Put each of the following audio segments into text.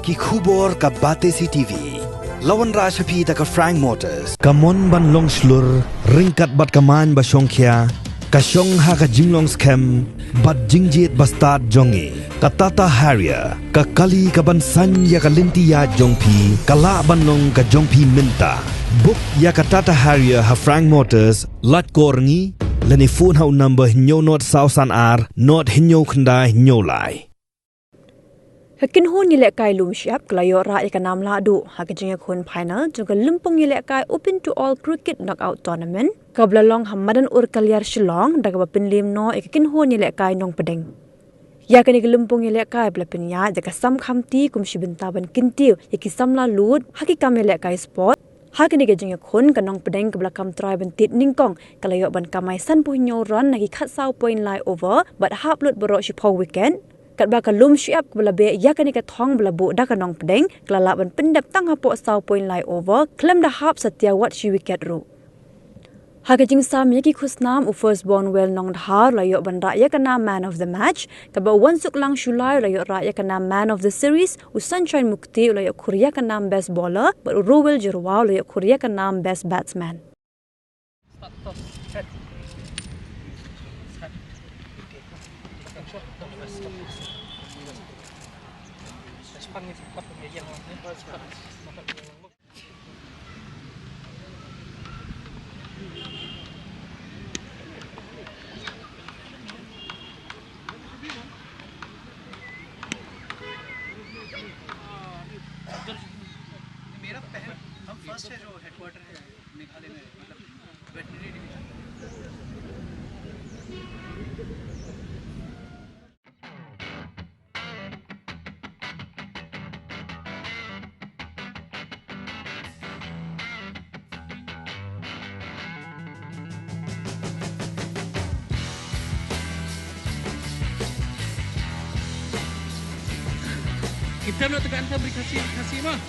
ki khubor ka Batesi TV. Lawan Rashapi ka Frank Motors. Kamon ban long slur, ringkat bat kaman ba Shongkhia, ka Shong ha ka Jinglong scam, bat jingjit bastard jongi, ka Tata Harrier, ka Kali ka ban san ya ka Lintia jongpi, ka la ban long ka jongpi minta. Book ya ka Tata Harrier ha Frank Motors, lat korngi, lani phone hau number hinyo not sausan ar, not hinyo khandai hinyo lai. Hakin hon yelek kai lum siap kelayo ra ikanam ladu hakijing yakun final juga lempung yelek kai open to all cricket knockout tournament kabla long hamadan ur kalyar Shillong daga bapin lim no ikakin hon yelek kai nong pedeng ya kani lempung yelek kai blapin ya jaga sam khamti kum shibintaban kintiu yaki samla lud hakikam yelek kai sport hakini gajing yakun kanong pedeng kabla kam try ban tit ningkong kelayo ban kamai san puhnyo run nagi khat saw point lie over but hap lut borok shipo weekend kat bakal lum siap kebala be ya kani ka thong bala bu da kanong pedeng kelala ban pendap tang hapo saw point lie over klem da hap satya wat shi wicket ru hakajing sam yaki khusnam u first born well nong dhar layo ban ra ya kana man of the match kaba wan suk lang shulai layo ra ya kana man of the series u sunshine mukti layo korea kana best bowler but rowel jirwa layo korea kana best batsman मेरा पहल हम फर्स्ट है जो हेडक्वार्टर है मेघालय में मतलब veterinary division kita nak tekan beri kasih mah.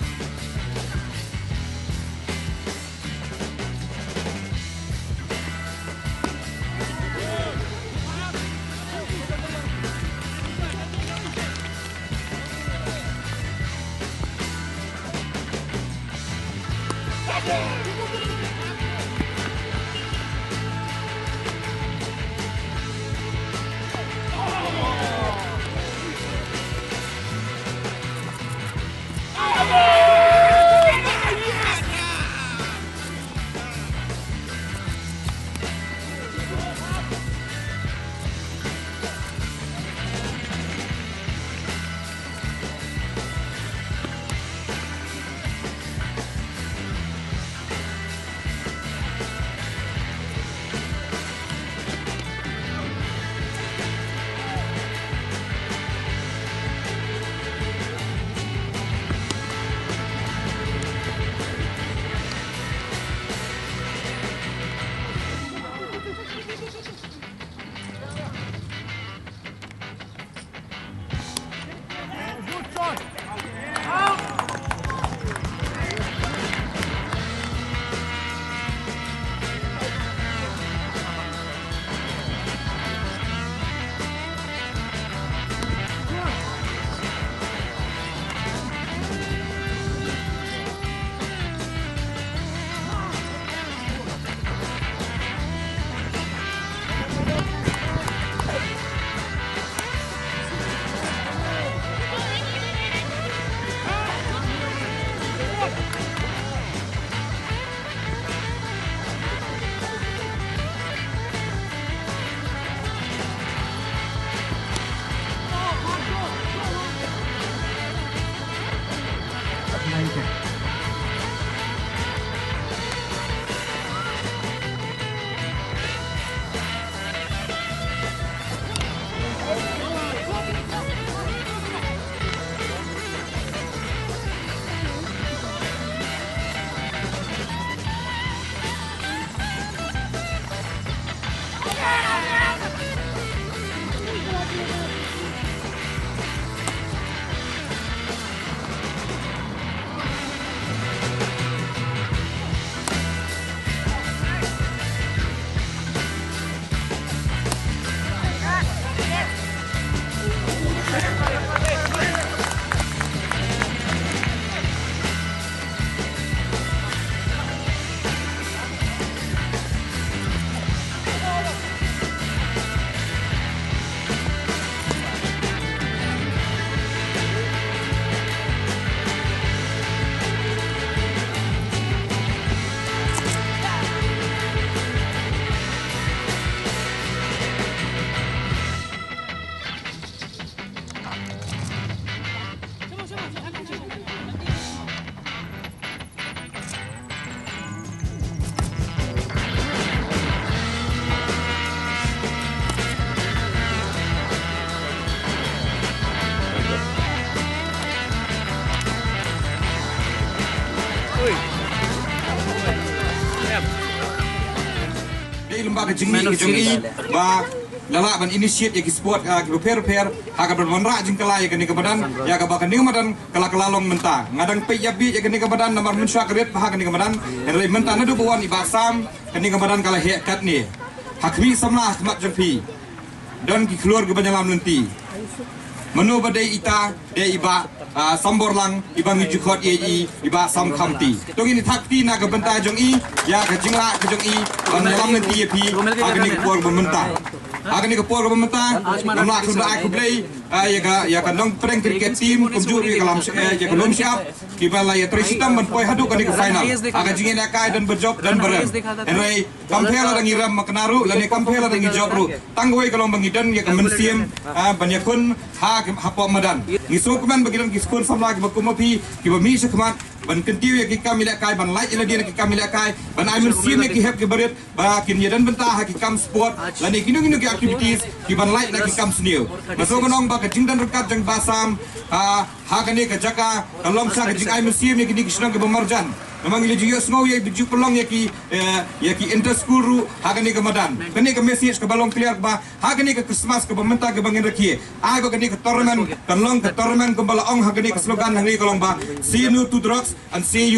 lembaga jingni ke jongi ba lala ban initiate ya sport repair ha ka ban ra jing kala ya kani kebadan ya ka ba kani madan kala kalalong menta ngadang pe ya bi ya kani kebadan namar mensha kret ha kani kebadan re menta na du bawan ibasam kani kebadan kala he kat ni hakmi samla ahmat jengpi dan ki keluar ke banyalam nanti menu badai ita de iba sambor lang iba ngiju khot ye iba sam khamti tong ini thakti na ka banta jong i ya ka jingla ka jong i banyalam nanti ye pi agni ke por bementa agni ke por bementa namla ku da ku play ya ka nong prank cricket team kumjur ya kalam ya ka lom siap ki bala ya trisitam ban poi hadu ka ni final aga jingin akai dan berjob dan berem enrai kampela dan iram maknaru lani kampela dan job ru tangwai kalong bangidan ya ka mensiem banyakun hapo madan ngisuk man bagiran kiskun samla ki bakumapi ki bami sekmat ban kentiu ya ki kamila kai ban lai ila dia ki kamila kai ban ai mensiem ki hep ki barit ba kin yadan benta ha ki kam sport lani kinu ki activities ki ban lai na ki kam sniu masuk nong ba ka jingdan rekat jang basam ha kani ka jaka kalom sa ka jing ai mensiem ki ni kisnang ki bamarjan namang ile jiyo snow ye biju pelong ya ki inter school ru hagani ke madan kani ke message ke balong clear ba hagani ke Christmas ke bamenta ke bangin rakie ai ba kani ke tournament kalong ke tournament ke balaong hagani ke slogan hagani kalong ba see no to drugs and say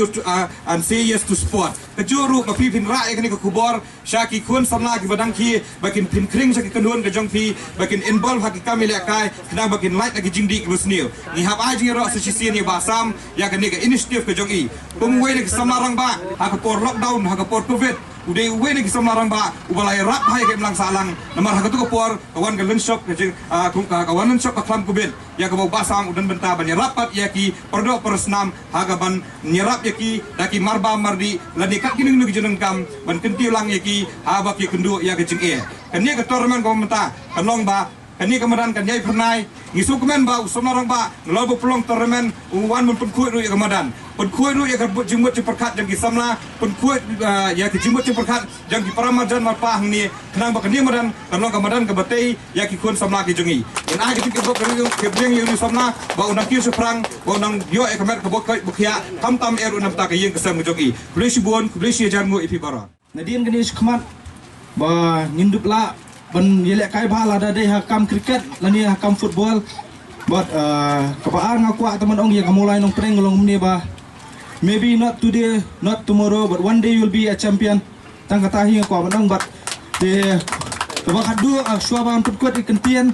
yes to sport ke juru ma pi pin ra kani ke kubor shaki kun samna ke badang ki bakin pin kring shaki kanun ke jong pi bakin involve haki kamile kai kena bakin light lagi jingdi ke busnil ni hab ai jing ro association ni basam ya kani ke initiative ke jong i pengwe ni samlarang ba haka por lockdown haka por covid udah uwe ni samlarang ba ubalai rap hai ke melang salang namar haka tu por kawan ke lunch shop ke kawan lunch shop ka klam kubin ya ka bau basam udan benta ban rapat ya ki perdo persnam haka ban nyerap ya ki daki marba mardi lani kat kini nu jeneng kam ban kenti ulang ya ki haba ki kendu ya ke jeng e kan ni ke torman ko menta kan long ba kani kemadan kan yai pernai ngisu kemen ba usomlarang ba ngelabu pelong tormen uwan mun pun kuit ru ya kemadan pun kuit ru ya ka jimut ciperkat jang ki samla pun kuit ya ki jimut ciperkat jang ki paramajan marpa ni kenang ba kani madan kan long kemadan ke batei ya ki kun samla ki jongi en a ki bok ke bring yu samla ba unang ki suprang ba unang yo e kemer ke bok bukhia tam er unam ta ke yeng kesam jongi kulisi buon kulisi jangu ipi bara nadin gani skmat ba nindup la ban yelek kai bala ada deh hakam kriket lani hakam football but kepaan ngaku teman ong yang mulai nong prank ngolong ni ba maybe not today not tomorrow but one day you'll be a champion tang kata hi ngaku manong but de ba khadu shwa ban put kot ikentian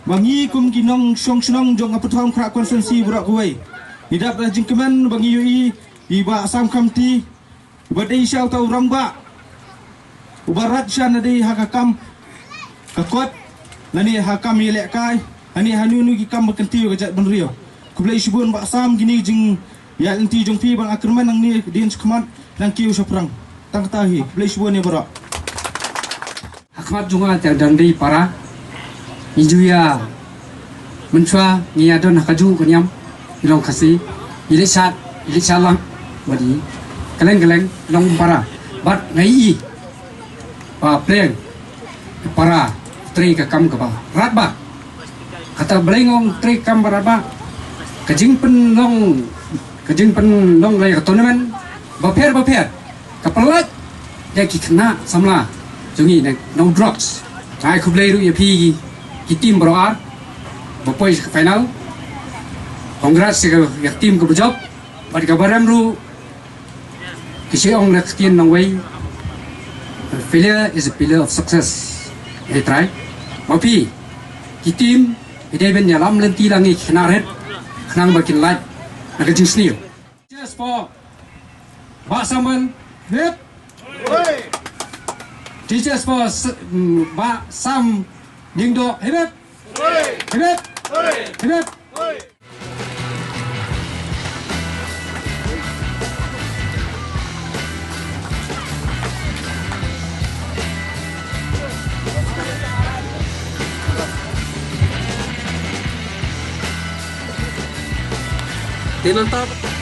bangi kum kinong song snong jong aputhom khra konsensi burak kuai hidap da jingkeman bangi ui iba sam kamti badai syau tau ramba ubarat shan dei hakam kakot nani hakam yelek kai ani hanu nu ki kam berkenti ke jat benrio kublai shibun ba sam gini jing ya enti jong pi bang akrman nang ni din skmat nang kiu soprang tang tahi kublai shibun ni bara hakmat junga ta dandi para ijuya menchwa ni adon hakaju kenyam ilong khasi ile salang badi keleng long para bat ngai pa pleng para tri ka kam ka ba rat ba kata belengong tri kam ba kajing pen long lai ka tournament ba pher ka pelat ya ki kena samla jongi no drugs ai ku blai ru ya pi ki tim bro ar ba poi final congrats ya tim ka job ba ka baram ru ki se ong nak tin nong wei failure is a pillar of success they try mapi ki tim ide ben ya lam lenti langi khna ret khnang bakin light na jing snil just for ba saman hip teachers for ba sam dingdo hip hip mantap.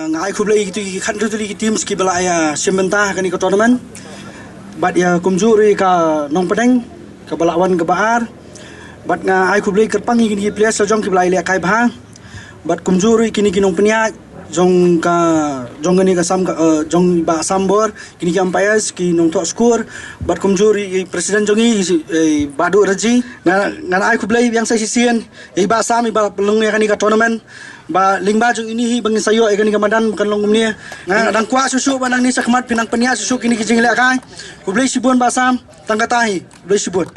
Ngai kublai gitu kan tu tim ski bela ya sementah kan ikut tournament. Bat ya kumjuri ka nong pedeng ka belawan ke baar. Bat ngai kublai kerpangi gini players sejong ki belai le kai bah. Bat kumjuri kini kinong peniak jong ni ka sam jong ba sambor kini ki umpires ki nong tok skor. Bat kumjuri presiden jongi badu raji ngai kublai yang saya sisian ba sam ba pelung ya kan ka tournament. Ba lingba jong ini bangin sayo ikan ikan madan bukan longum ni dang kuat susu banang ni sakmat pinang penia susu kini kijing le kai kublai sibun basam tangkatahi kublai sibun